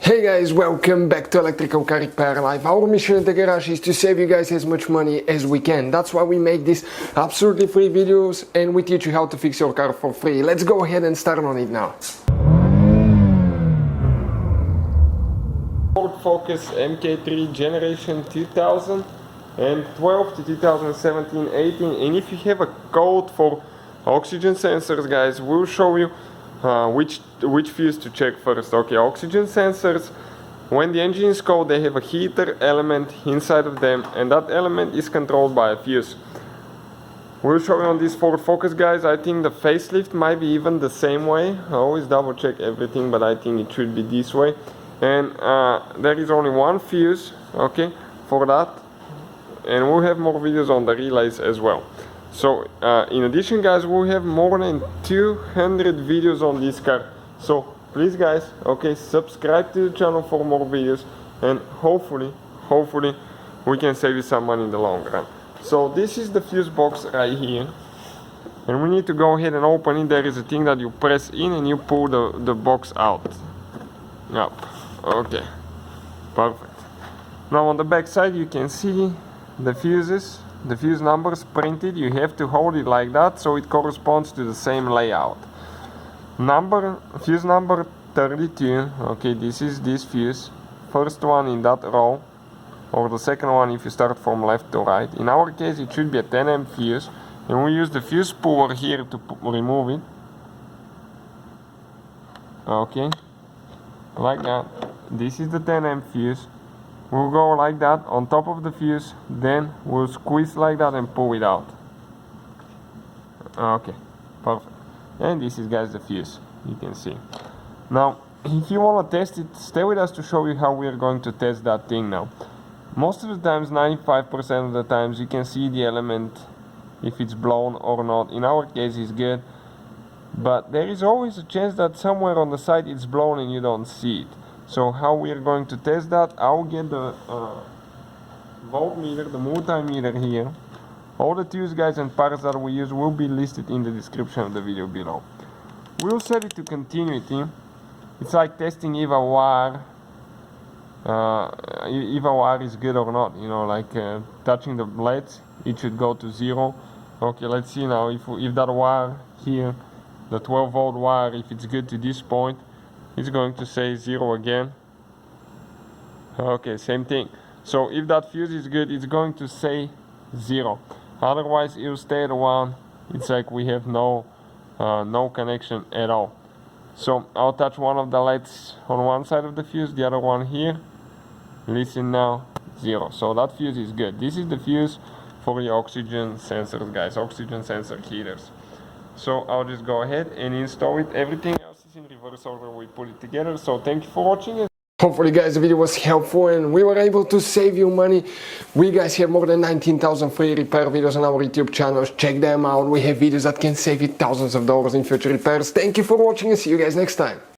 Hey guys, welcome back to Electrical Car Repair Live. Our mission at the garage is to save you guys as much money as we can. That's why we make these absolutely free videos and we teach you how to fix your car for free. Let's go ahead and start on it now. Ford Focus MK3 generation 2012 to 2017-18, and if you have a code for oxygen sensors, guys, we'll show you which fuse to check first. Okay, oxygen sensors, when the engine is cold, they have a heater element inside of them, and that element is controlled by a fuse. We'll show you on this Ford Focus, guys. I think the facelift might be even the same way. I always double check everything, but I think it should be this way. And there is only one fuse, okay, for that, and we'll have more videos on the relays as well. So in addition, guys, we have more than 200 videos on this car, so please, guys, okay, subscribe to the channel for more videos, and hopefully we can save you some money in the long run. So this is the fuse box right here, and we need to go ahead and open it. There is a thing that you press in and you pull the box out. Yep. Okay, perfect. Now on the back side you can see the fuses, the fuse numbers printed. You have to hold it like that so it corresponds to the same layout. Fuse number 32, okay, this is this fuse, first one in that row, or the second one if you start from left to right. In our case it should be a 10 amp fuse, and we use the fuse puller here to remove it. Okay, like that. This is the 10 amp fuse. We'll go like that on top of the fuse, then we'll squeeze like that and pull it out. Okay, perfect. And this is, guys, the fuse, you can see. Now if you want to test it, stay with us to show you how we are going to test that thing now. Most of the times, 95% of the times, you can see the element if it's blown or not. In our case it's good, but there is always a chance that somewhere on the side it's blown and you don't see it. So how we are going to test that, I'll get the voltmeter, the multimeter here. All the tools, guys, and parts that we use will be listed in the description of the video below. We'll set it to continuity. It's like testing if a wire is good or not, you know, like touching the blades, it should go to 0. Okay, let's see now if that wire here, the 12 volt wire, if it's good to this point, it's going to say 0 again. Okay, same thing. So if that fuse is good, it's going to say 0. Otherwise it will stay at 1. It's like we have no connection at all. So I'll touch one of the lights on one side of the fuse, the other one here. Listen now, 0. So that fuse is good. This is the fuse for the oxygen sensors, guys, oxygen sensor heaters. So I'll just go ahead and install it. Everything else is in reverse order, we put it together. So thank you for watching. Hopefully, guys, the video was helpful and we were able to save you money. We, guys, have more than 19,000 free repair videos on our YouTube channels. Check them out. We have videos that can save you thousands of dollars in future repairs. Thank you for watching and see you guys next time.